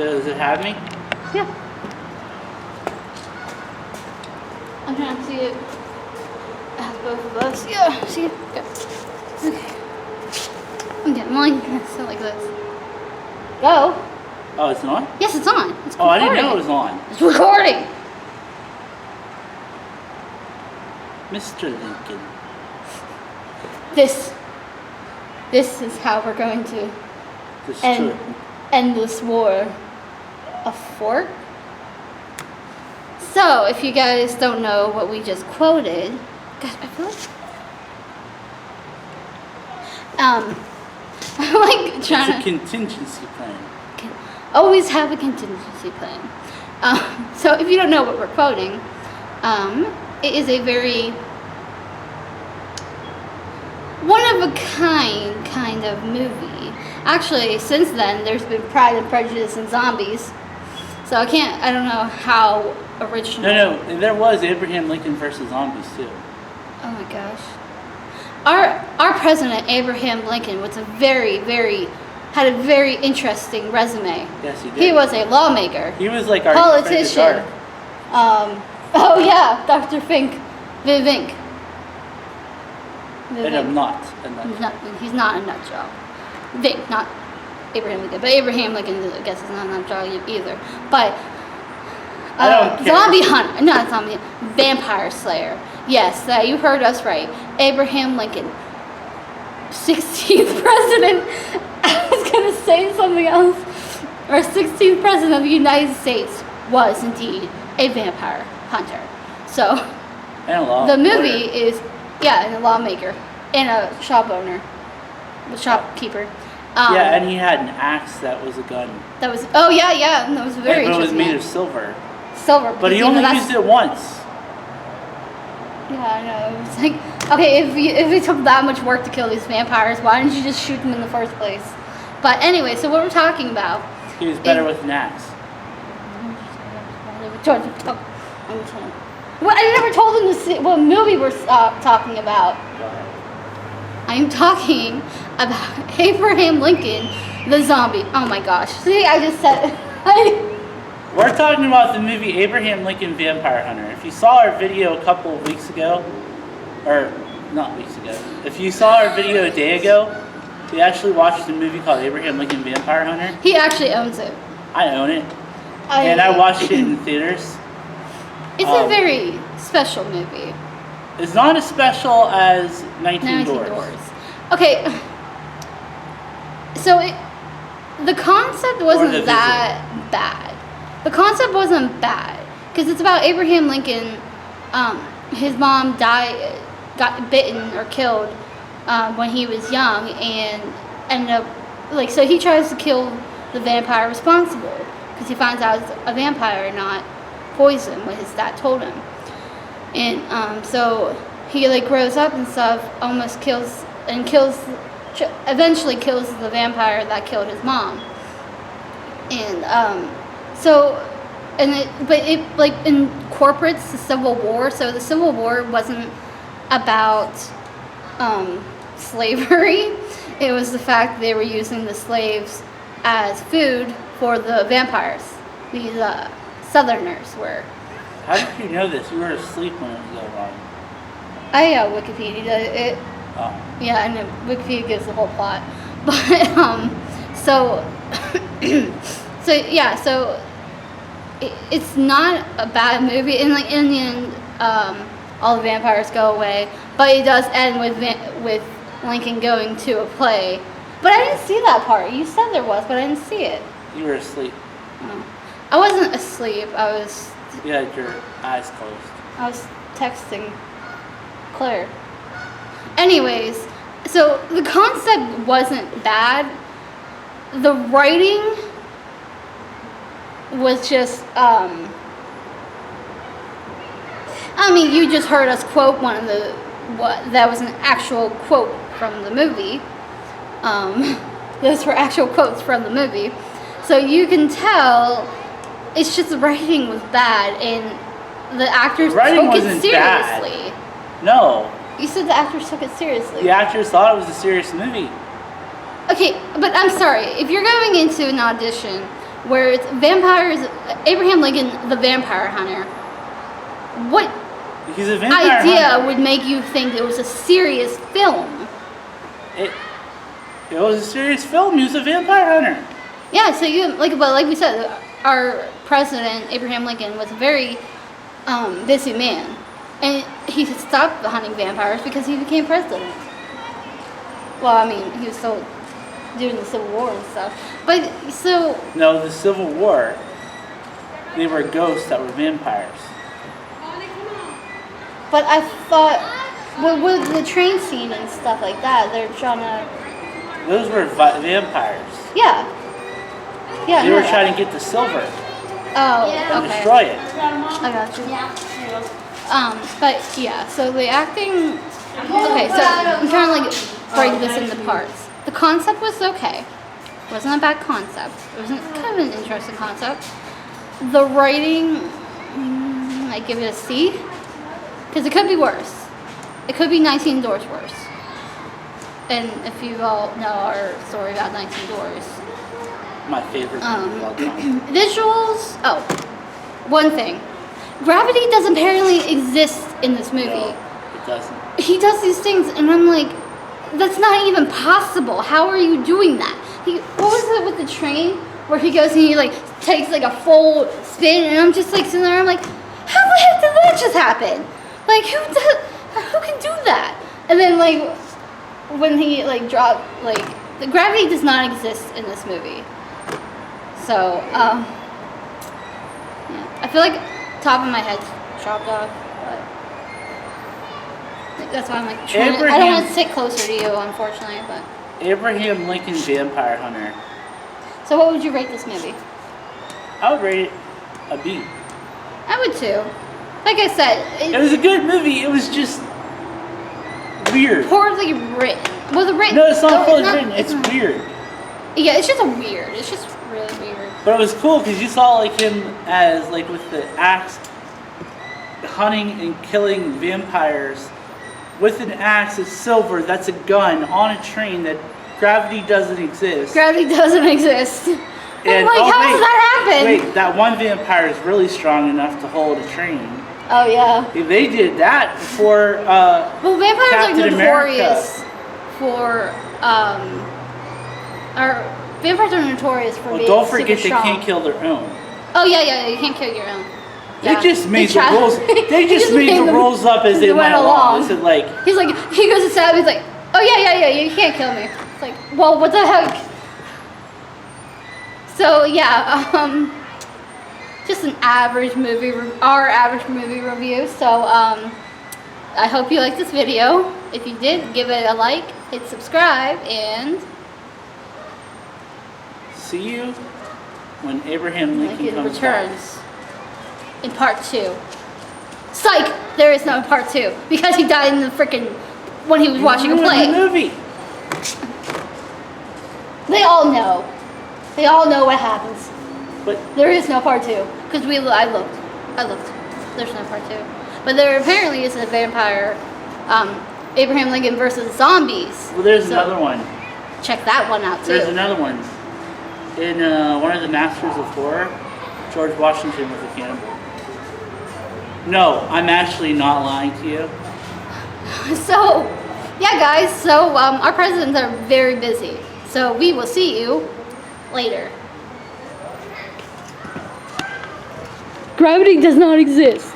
Does it have me? Yeah. I'm trying to see it. It has both of us. Yeah, see it? Okay. I'm getting mine. So like this. Go. Oh, it's on? Yes, it's on. It's Oh, I didn't know it recording. was on. It's recording. Mr. Lincoln. This is how we're going to Destroy. end this war. A fork? So, if you guys don't know what we just quoted, God, I feel like I'm like It's trying a to contingency plan. always have a contingency plan. So, if you don't know what we're quoting, it is a very one of a kind of movie. Actually, since then, there's been Pride and Prejudice and Zombies. So I don't know how original. No, there was Abraham Lincoln versus zombies too. Oh my gosh. Our president, Abraham Lincoln, was had a very interesting resume. Yes, he did. He was a lawmaker, He was like our politician. Oh yeah, Dr. Fink, Vivink. And I'm not. He's not a nut job. Vink, not Abraham Lincoln. But Abraham Lincoln, I guess, is not a nut job either. But I don't care. zombie hunter, not zombie, vampire slayer. Yes, you heard us right. Abraham Lincoln, 16th president. I was gonna say something else. Our 16th president of the United States was indeed a vampire hunter. So And a law the movie lawyer. is, and a lawmaker and a shop owner, the shopkeeper. Yeah, and he had an axe that was a gun. That was that was very But it was interesting. made of silver. Silver, But he because, only that's- used it once. Yeah, I know. It's like, okay, if it took that much work to kill these vampires, why didn't you just shoot them in the first place? But anyway, so what we're talking about. He was better with an axe. Well, I never told him what movie we're talking about. Go ahead. I'm talking about Abraham Lincoln, the zombie. Oh my gosh. See, I just said We're talking about the movie Abraham Lincoln Vampire Hunter. If you saw our video a couple of weeks ago, or not weeks ago, if you saw our video a day ago, we actually watched a movie called Abraham Lincoln Vampire Hunter. He actually owns it. I own it. And I watched it in theaters. It's a very special movie. It's not as special as 19 Doors. Okay. So the concept wasn't that bad. The concept wasn't bad because it's about Abraham Lincoln. His mom got bitten or killed when he was young, and ended up so he tries to kill the vampire responsible because he finds out it's a vampire, not poison, what his dad told him. And so he grows up and stuff, almost eventually kills the vampire that killed his mom. And but it incorporates the Civil War. So the Civil War wasn't about slavery. It was the fact they were using the slaves as food for the vampires. These Southerners were. How did you know this? You were asleep when it was going on. I Wikipedia it. Oh. Yeah, and Wikipedia gives the whole plot. But so it's not a bad movie. And in the end, all the vampires go away. But it does end with Lincoln going to a play. But I didn't see that part. You said there was, but I didn't see it. You were asleep. Oh. I wasn't asleep. You had your eyes closed. I was texting Claire. Anyways, so the concept wasn't bad. The writing was just, you just heard us quote that was an actual quote from the movie. Those were actual quotes from the movie. So you can tell it's just the writing was bad and the actors took it seriously. Bad. No. You said the actors took it seriously. The actors thought it was a serious movie. Okay, but I'm sorry. If you're going into an audition where it's vampires. Abraham Lincoln, the vampire hunter. What He's a vampire idea hunter. would make you think it was a serious film? It was a serious film. He was a vampire hunter. Yeah, so but like we said, our president Abraham Lincoln was a very busy man, and he stopped hunting vampires because he became president. Well, I mean, he was still doing the Civil War and stuff, but so No, the Civil War. They were ghosts that were vampires. but I thought with the train scene and stuff like that, they're trying to Those were vampires. yeah They no, were trying to get the silver oh and okay destroy it. I got you. But yeah, so the acting. Okay, so I'm trying to like break this into parts. The concept was okay. It wasn't a bad concept. It was kind of an interesting concept. The writing, I give it a C, because it could be worse. It could be 19 Doors worse. And if you all know our story about 19 Doors, My favorite movie of all time. visuals. Oh, one thing. Gravity doesn't apparently exist in this movie. No, it doesn't. He does these things, and I'm like, that's not even possible. How are you doing that? What was it with the train where he goes and he like takes like a full spin, and I'm just like sitting there. I'm like, how the heck did that just happen? Like, who can do that? And then like when he like dropped, like the gravity does not exist in this movie. So yeah, I feel like top of my head's chopped off, but that's why I'm like trying I don't want to sit closer to you, unfortunately. But Abraham Lincoln Vampire Hunter. so, what would you rate this movie? I would rate it a B. I would too. Like I said, It was a good movie. It was just weird. poorly written. Was it written? No, it's not poorly not- written. It's weird. Yeah, it's just a weird. It's just really weird. But it was cool because you saw like him as like with the axe hunting and killing vampires with an axe of silver that's a gun on a train that gravity doesn't exist. Gravity doesn't exist. I'm And- like, oh, how wait, does that happen? Wait, that one vampire is really strong enough to hold a train. Oh yeah. If they did that before Well, vampires Captain are notorious for or vampires are notorious for being don't super forget they strong. can't kill their own. Oh yeah, you can't kill your own. They Yeah. just made the tried- rules. They just made the them rules up as they went along. They said like, He's like, he goes to stab. He's like, oh yeah, you can't kill me. It's like, well, what the heck? So yeah, just an average movie, our average movie review. So I hope you liked this video. If you did, give it a like, hit subscribe, and see you when Abraham Lincoln Lincoln comes back. returns in part 2. Psych! There is no part 2 because he died in the freaking when he was watching a Ruined play. the movie. They all know. They all know what happens. But There is no part 2 because I looked. There's no part 2. But there apparently is a vampire, Abraham Lincoln versus zombies. well, there's So, another one. Check that one out too. There's another one. In one of the Masters of Horror, George Washington was a cannibal. No, I'm actually not lying to you. So, yeah, guys. So our presidents are very busy. So we will see you later. Gravity does not exist.